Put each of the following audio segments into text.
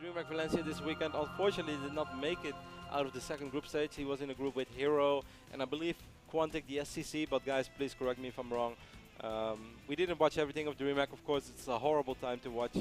DreamHack Valencia this weekend. Unfortunately, did not make it out of the second group stage. He was in a group with Hero and I believe Quantic, the SCC. But guys, please correct me if I'm wrong. We didn't watch everything of DreamHack. Of course, it's a horrible time to watch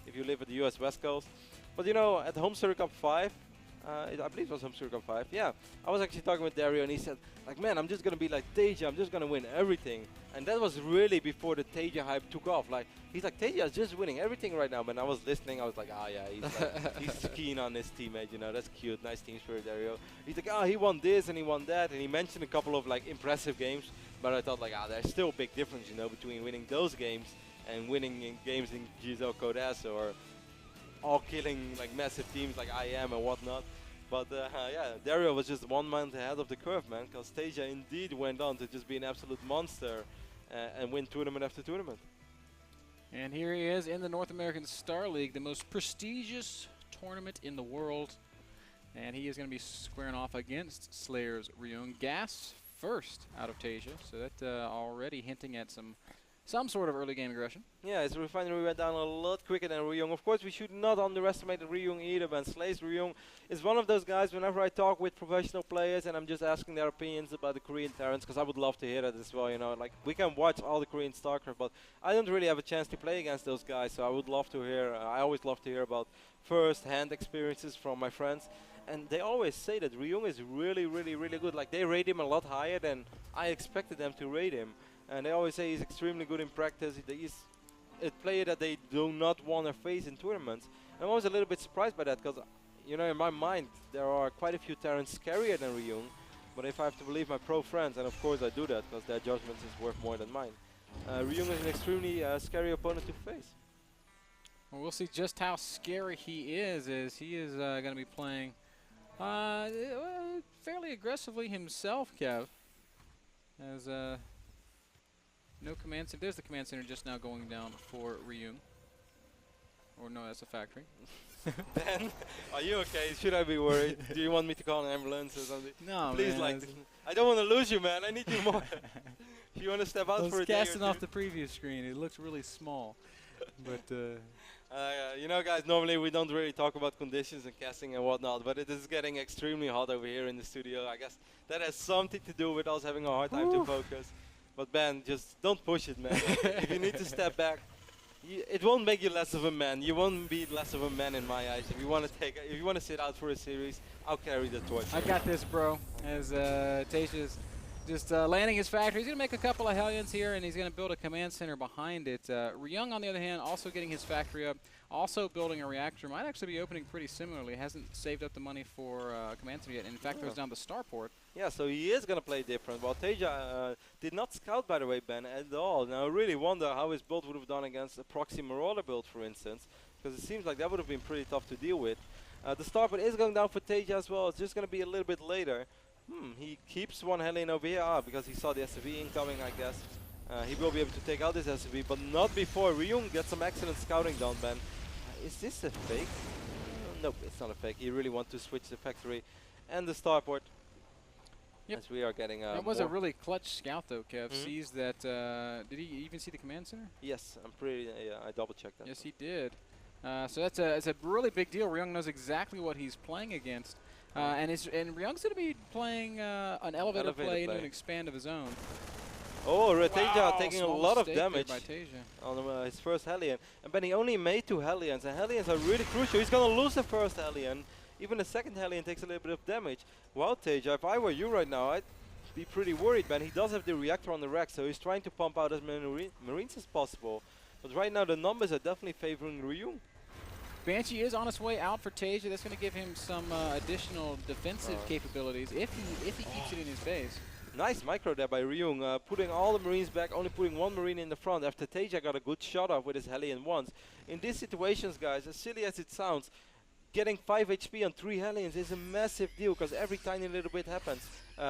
if you live at the US West Coast. But you know, at Home Circuit Cup 5, I believe it was Home Circuit Cup 5. Yeah, I was actually talking with Dario, and he said, like, man, I'm just gonna be like TaeJa. I'm just gonna win everything. And that was really before the TaeJa hype took off. Like, he's like, TaeJa is just winning everything right now. When I was listening, I was like, ah, yeah, he's like, he's keen on his teammate. You know, that's cute. Nice team spirit, Dario. He's like, oh, he won this and he won that, and he mentioned a couple of like impressive games. But I thought like, ah, there's still a big difference, you know, between winning those games and winning in games in GSL Code S or all killing like massive teams like I am and whatnot. But yeah, Dario was just 1 month ahead of the curve, man, because TaeJa indeed went on to just be an absolute monster and win tournament after tournament. And here he is in the North American Star League, the most prestigious tournament in the world. And he is going to be squaring off against Slayer's Ryung. Gas first out of TaeJa, so that already hinting at some sort of early game aggression. Yeah, his refinery went down a lot quicker than Ryung. Of course, we should not underestimate Ryung either, man. Slay's Ryung is one of those guys, whenever I talk with professional players and I'm just asking their opinions about the Korean Terrans, because I would love to hear that as well, you know. Like, we can watch all the Korean StarCraft, but I don't really have a chance to play against those guys, so I would love to hear, I always love to hear about first-hand experiences from my friends. And they always say that Ryung is really, really, really good. Like, they rate him a lot higher than I expected them to rate him. And they always say he's extremely good in practice. He's a player that they do not want to face in tournaments. And I was a little bit surprised by that because, you know, in my mind, there are quite a few Terrans scarier than Ryung. But if I have to believe my pro friends, and of course I do that because their judgment is worth more than mine, Ryung is an extremely scary opponent to face. Well, we'll see just how scary he is, as he is going to be playing fairly aggressively himself, Kev. As no command center. There's the command center just now going down for Ryung. Or no, that's a factory. Ben, are you okay? Should I be worried? Do you want me to call an ambulance or something? No, please, man, like, I don't want to lose you, man. I need you more. If you want to step out for a day or casting off the previous screen. It looks really small. But you know, guys, normally we don't really talk about conditions and casting and whatnot, but it is getting extremely hot over here in the studio. I guess that has something to do with us having a hard time to focus. But Ben, just don't push it, man. If you need to step back, it won't make you less of a man. You won't be less of a man in my eyes. If you want to sit out for a series, I'll carry the torch. I got this, bro. As TaeJa's just landing his factory. He's going to make a couple of Hellions here, and he's going to build a command center behind it. Ryung, on the other hand, also getting his factory up, also building a reactor. Might actually be opening pretty similarly. Hasn't saved up the money for command center yet. And in fact, goes down the starport. Yeah, so he is going to play different. Well, TaeJa did not scout, by the way, Ben, at all. Now, I really wonder how his build would have done against a proxy Marauder build, for instance, because it seems like that would have been pretty tough to deal with. The starport is going down for TaeJa as well. It's just going to be a little bit later. He keeps one Hellion over here, because he saw the SCV incoming, I guess. He will be able to take out this SCV, but not before Ryung gets some excellent scouting done, Ben. Is this a fake? Nope, it's not a fake. He really wants to switch the factory and the starport. Yep. As we are getting that was a really clutch scout, though, Kev. Sees that, did he even see the command center? Yes, I'm pretty, I double-checked that. Yes, he did. So that's a really big deal. Ryung knows exactly what he's playing against. And Ryung's going to be playing an elevator play into an expand of his own. Oh, TaeJa taking a lot of damage by TaeJa on his first Hellion. And Ben, he only made 2 Hellions, and Hellions are really crucial. He's going to lose the first Hellion. Even the second Hellion takes a little bit of damage. Wow, TaeJa, if I were you right now, I'd be pretty worried, Ben. He does have the reactor on the rack, so he's trying to pump out as many Marines as possible. But right now, the numbers are definitely favoring Ryung. Banshee is on his way out for TaeJa. That's going to give him some additional defensive capabilities if he keeps it in his base. Nice micro there by Ryung, putting all the Marines back, only putting 1 Marine in the front after TaeJa got a good shot off with his Hellion once. In these situations, guys, as silly as it sounds, getting 5 HP on 3 Hellions is a massive deal because every tiny little bit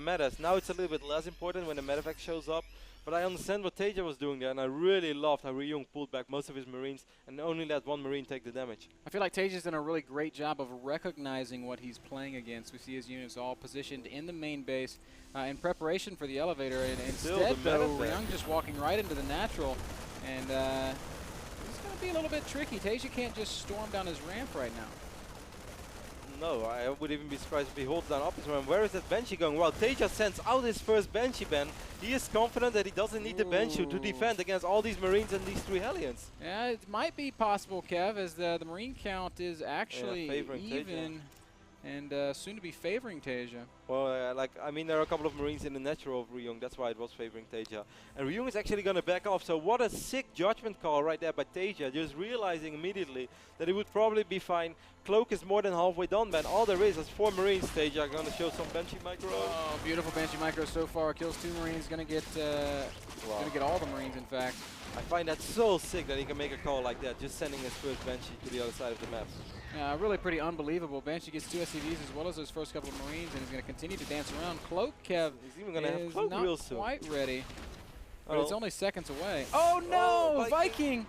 matters. Now it's a little bit less important when the medevac shows up. But I understand what TaeJa was doing there, and I really loved how Ryung pulled back most of his Marines and only let 1 Marine take the damage. I feel like TaeJa's done a really great job of recognizing what he's playing against. We see his units all positioned in the main base in preparation for the elevator. And instead, though, Ryung just walking right into the natural. And he's going to be a little bit tricky. TaeJa can't just storm down his ramp right now. No, I would even be surprised if he holds down up his ramp. Where is that Banshee going? Well, TaeJa sends out his first Banshee ban. He is confident that he doesn't need the Banshee to defend against all these Marines and these 3 Hellions. Yeah, it might be possible, Kev, as the Marine count is actually even and soon to be favoring TaeJa. Well, I mean, there are a couple of Marines in the natural of Ryung. That's why it was favoring TaeJa. And Ryung is actually going to back off. So what a sick judgment call right there by TaeJa. Just realizing immediately that it would probably be fine. Cloak is more than halfway done, man. All there is 4 Marines. TaeJa going to show some Banshee micro. Oh, beautiful Banshee micro so far. Kills 2 Marines. Going to get all the Marines, in fact. I find that so sick that he can make a call like that, just sending his first Banshee to the other side of the map. Yeah, really pretty unbelievable. Banshee gets 2 SCVs as well as those first couple of Marines, and he's going to continue to dance around. Cloak, Kev, he's even going to have Cloak real soon. Not quite ready, but it's only seconds away. Oh no, Viking!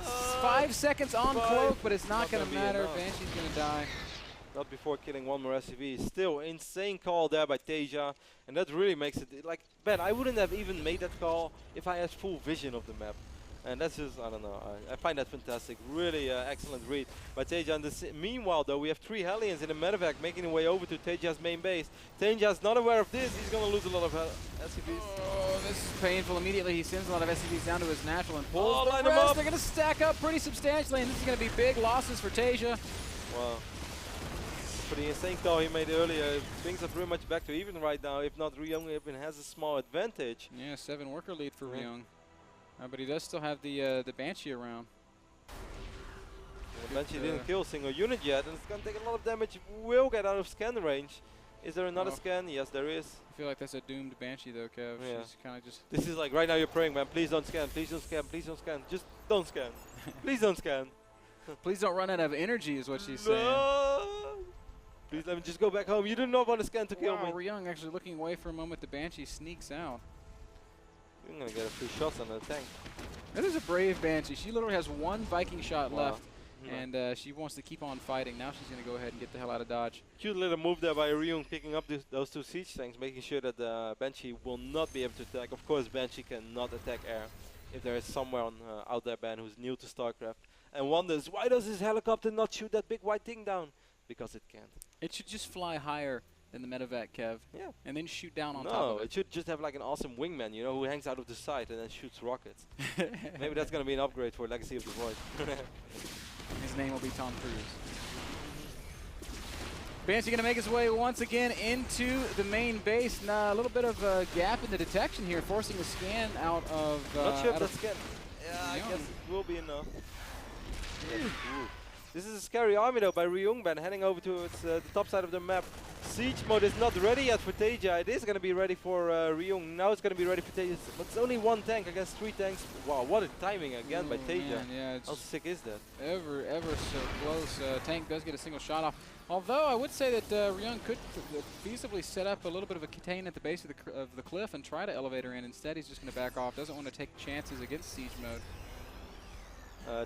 5 seconds on Cloak, but it's not going to matter. Banshee's going to die. Not before killing 1 more SCV. Still, insane call there by TaeJa, and that really makes it like, Ben, I wouldn't have even made that call if I had full vision of the map. And that's just, I don't know, I find that fantastic. Really excellent read by TaeJa. And meanwhile, though, we have 3 Hellions in the medevac making their way over to TaeJa's main base. TaeJa's not aware of this. He's going to lose a lot of SCVs. Oh, this is painful. Immediately, he sends a lot of SCVs down to his natural and pulls line the them rest. up. They're going to stack up pretty substantially, and this is going to be big losses for TaeJa. Wow. For the insane call he made earlier, things are pretty much back to even right now. If not, Ryung even has a small advantage. Yeah, 7 worker lead for Ryung. But he does still have the Banshee around. The Banshee didn't kill a single unit yet, and it's going to take a lot of damage. Will get out of scan range. Is there another scan? Yes, there is. I feel like that's a doomed Banshee, though, Kev. Yeah. She's kind of just... This is like right now you're praying, man. Please don't scan. Please don't scan. Please don't scan. Just don't scan. Please don't scan. Please don't run out of energy, is what she's saying. Please let me just go back home. You do not want to scan to kill me. Ryung actually looking away for a moment. The Banshee sneaks out. I'm going to get a few shots on the tank. That is a brave Banshee. She literally has 1 Viking shot left, and she wants to keep on fighting. Now she's going to go ahead and get the hell out of Dodge. Cute little move there by Ryung, picking up those 2 siege tanks, making sure that the Banshee will not be able to attack. Of course, Banshee cannot attack air if there is someone out there, Ben, who's new to StarCraft and wonders, why does this helicopter not shoot that big white thing down? Because it can't. It should just fly higher than the medevac, Kev. Yeah. And then shoot down on top No, of it. it should just have like an awesome wingman, you know, who hangs out of the side and then shoots rockets. Maybe that's going to be an upgrade for Legacy of the Void. His name will be Tom Cruise. Banshee going to make his way once again into the main base. Now, a little bit of a gap in the detection here, forcing the scan out of... Not sure if that's scan. Yeah, I guess it will be enough. This is a scary army though by Ryung, Ben, heading over to the top side of the map. Siege mode is not ready yet for TaeJa. It is going to be ready for Ryung. Now it's going to be ready for TaeJa. But it's only 1 tank against 3 tanks. Wow, what a timing again by TaeJa. Yeah, how sick is that? Ever so close. Tank does get a single shot off. Although I would say that Ryung could feasibly set up a little bit of a contain at the base of the cliff and try to elevate her in. Instead, he's just going to back off. Doesn't want to take chances against siege mode.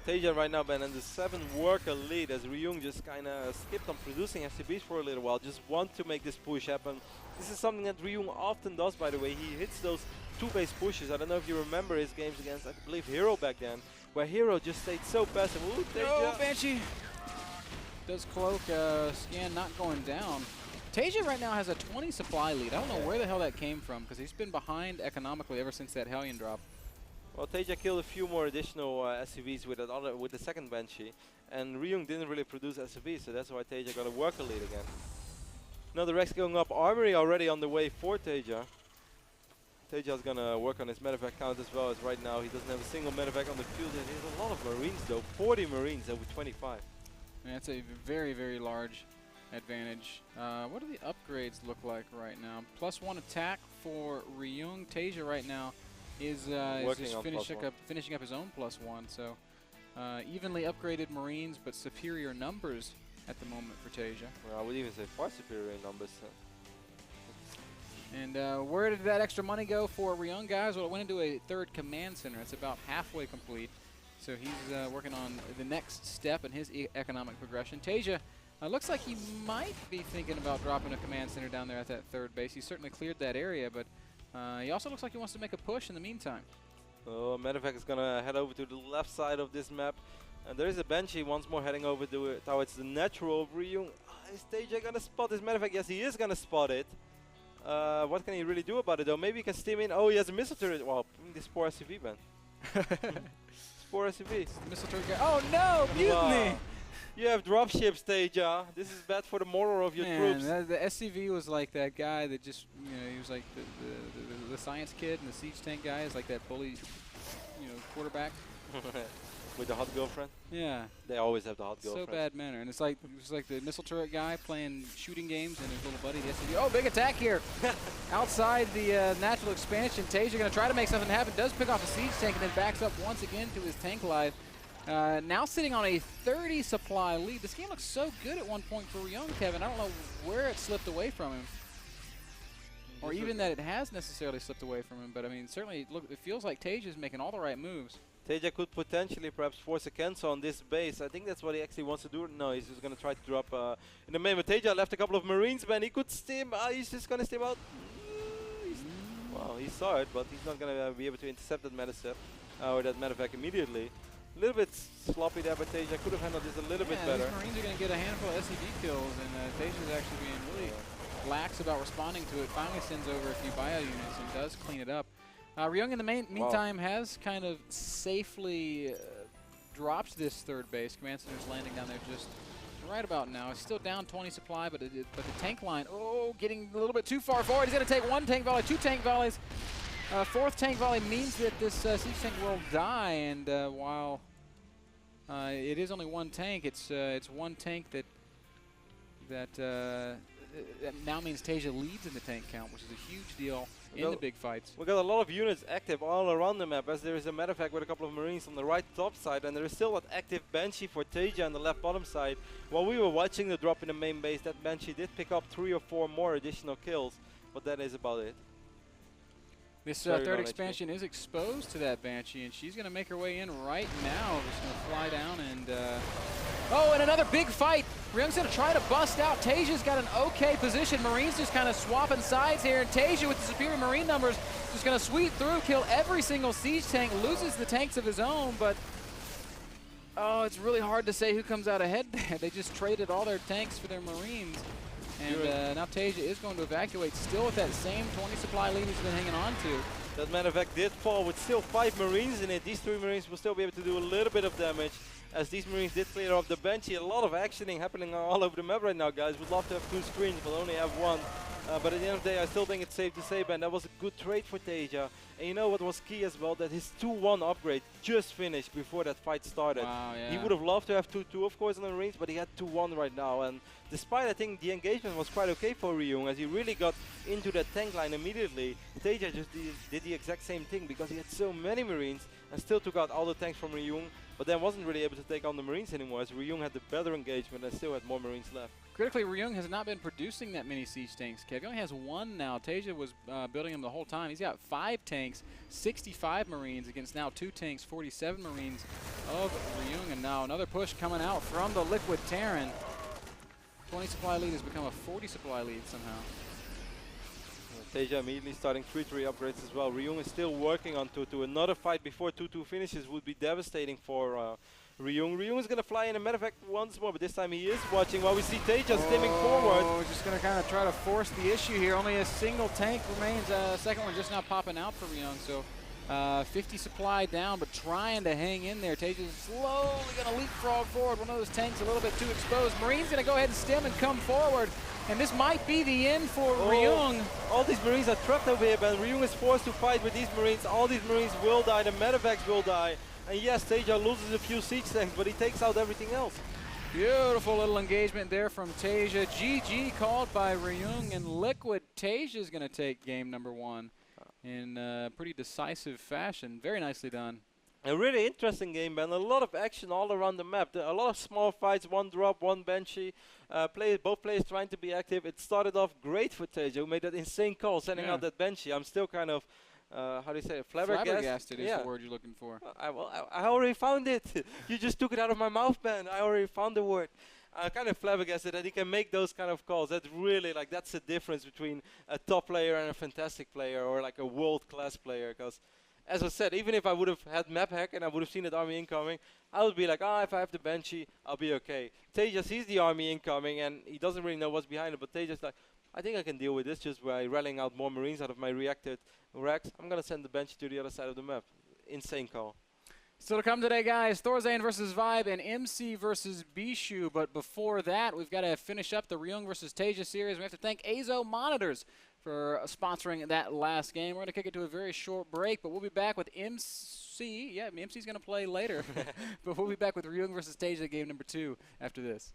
TaeJa right now, Ben, and the 7 worker lead as Ryung just kind of skipped on producing SCBs for a little while. Just want to make this push happen. This is something that Ryung often does, by the way. He hits those 2-base pushes. I don't know if you remember his games against, I believe, Hero back then, where Hero just stayed so passive. Ooh, TaeJa. Banshee does Cloak. Scan not going down. TaeJa right now has a 20 supply lead. I don't know where the hell that came from, because he's been behind economically ever since that Hellion drop. Well, TaeJa killed a few more additional SCVs with the second Banshee, and Ryung didn't really produce SCVs, so that's why TaeJa got a worker lead again. Now the Rex going up, Armory already on the way for TaeJa. TaeJa's gonna work on his medevac count as well, as right now he doesn't have a single medevac on the field. He has a lot of Marines though, 40 Marines over 25. Yeah, that's a very, very large advantage. What do the upgrades look like right now? +1 attack for Ryung. TaeJa right now is just finishing up his own +1. So evenly upgraded Marines, but superior numbers at the moment for TaeJa. Well, I would even say far superior numbers. And where did that extra money go for Ryung, guys? Well, it went into a 3rd command center. It's about halfway complete. So he's working on the next step in his economic progression. TaeJa looks like he might be thinking about dropping a command center down there at that 3rd base. He certainly cleared that area, but he also looks like he wants to make a push in the meantime. Oh, Medevac is gonna head over to the left side of this map. And there is a Banshee once more heading over towards the natural Ryung. Is TaeJa gonna spot this Medevac? Yes, he is gonna spot it. What can he really do about it though? Maybe he can steam in. Oh, he has a missile turret. Well, this poor SCV, man. Poor SCV. Missile turret guy. Oh no, mutiny! Wow. You have dropships, TaeJa. This is bad for the morale of your troops. The SCV was like that guy that just, he was like the science kid, and the siege tank guy is like that bully, quarterback. With the hot girlfriend? Yeah. They always have the hot girlfriend. So bad manner. And it's like the missile turret guy playing shooting games and his little buddy, the SCV. Oh, big attack here. Outside the natural expansion. TaeJa going to try to make something happen. Does pick off a siege tank and then backs up once again to his tank glide. Now sitting on a 30 supply lead. This game looks so good at one point for Ryung, Kevin. I don't know where it slipped away from him. Or even that it has necessarily slipped away from him. But, I mean, certainly it feels like TaeJa is making all the right moves. TaeJa could potentially perhaps force a cancel on this base. I think that's what he actually wants to do. No, he's just going to try to drop in the main. But TaeJa left a couple of Marines, man. He could stim. He's just going to stim out. Well, he saw it, but he's not going to be able to intercept that Medicep or that Medevac immediately. A little bit sloppy there, but TaeJa could have handled this a little bit better. These Marines are going to get a handful of SCV kills, and TaeJa's actually being really lax about responding to it. Finally sends over a few bio units and does clean it up. Ryung in the meantime has kind of safely dropped this third base. Command Center's landing down there just right about now. It's still down 20 supply, but the tank line, getting a little bit too far forward. He's going to take one tank volley, two tank volleys. Fourth tank volley means that this siege tank will die, and while it is only one tank, it's one tank that now means TaeJa leads in the tank count, which is a huge deal in the big fights. We got a lot of units active all around the map, as there is a Medevac with a couple of Marines on the right top side, and there is still an active Banshee for TaeJa on the left bottom side. While we were watching the drop in the main base, that Banshee did pick up 3 or 4 more additional kills, but that is about it. This third expansion is exposed to that Banshee, and she's going to make her way in right now. Just going to fly down and... and another big fight. Ryung's going to try to bust out. TaeJa's got an okay position. Marines just kind of swapping sides here, and TaeJa with the superior Marine numbers just going to sweep through, kill every single siege tank, loses the tanks of his own, but... it's really hard to say who comes out ahead there. They just traded all their tanks for their Marines. And now TaeJa is going to evacuate, still with that same 20 supply lead he's been hanging on to. That Medevac did fall with still 5 Marines in it. These 3 Marines will still be able to do a little bit of damage, as these Marines did clear off the Banshee. A lot of actioning happening all over the map right now, guys. We'd love to have 2 screens, but only have 1. But at the end of the day, I still think it's safe to say, Ben, that was a good trade for TaeJa. And you know what was key as well? That his 2-1 upgrade just finished before that fight started. Wow, yeah. He would have loved to have 2-2, of course, on the Marines, but he had 2-1 right now. And despite, I think, the engagement was quite okay for Ryung, as he really got into that tank line immediately. TaeJa just did the exact same thing, because he had so many Marines and still took out all the tanks from Ryung, but then wasn't really able to take on the Marines anymore, as Ryung had the better engagement and still had more Marines left. Critically, Ryung has not been producing that many siege tanks, Kev. He only has 1 now. TaeJa was building them the whole time. He's got 5 tanks, 65 Marines against now 2 tanks, 47 Marines of Ryung. And now another push coming out from the Liquid Terran. 20 supply lead has become a 40 supply lead somehow. TaeJa immediately starting 3-3 upgrades as well. Ryung is still working on 2-2. Another fight before 2-2 finishes would be devastating for Ryung. Ryung is going to fly in a Medevac once more, but this time he is watching while we see TaeJa stimming forward. Just going to kind of try to force the issue here. Only a single tank remains. Second one just now popping out for Ryung. So 50 supply down, but trying to hang in there. TaeJa's slowly going to leapfrog forward. One of those tanks a little bit too exposed. Marine's going to go ahead and stem and come forward. And this might be the end for Ryung. All these Marines are trapped over here, but Ryung is forced to fight with these Marines. All these Marines will die. The Medevacs will die. And yes, TaeJa loses a few siege tanks, but he takes out everything else. Beautiful little engagement there from TaeJa. GG called by Ryung, and Liquid. TaeJa is going to take game number 1 in pretty decisive fashion. Very nicely done. A really interesting game, Ben. A lot of action all around the map. A lot of small fights, 1 drop, 1 Banshee. Both players trying to be active. It started off great for TaeJa, who made that insane call, sending out that Banshee. I'm still kind of, how do you say it? Flabbergasted is the word you're looking for. I already found it. You just took it out of my mouth, Ben. I already found the word. Kind of flabbergasted that he can make those kind of calls. That's really, like, that's the difference between a top player and a fantastic player, or like a world-class player, because as I said, even if I would have had map hack and I would have seen that army incoming, I would be like, ah, if I have the Banshee, I'll be okay. TaeJa sees the army incoming and he doesn't really know what's behind it, but TaeJa's like, I think I can deal with this just by rallying out more Marines out of my reacted racks. I'm gonna send the Banshee to the other side of the map. Insane call. Still to come today, guys, Thorzane versus Vibe and MC versus Bishu. But before that, we've got to finish up the Ryung versus TaeJa series. We have to thank Azo Monitors for sponsoring that last game. We're going to kick it to a very short break, but we'll be back with MC. Yeah, MC's going to play later. But we'll be back with Ryung versus TaeJa game number 2 after this.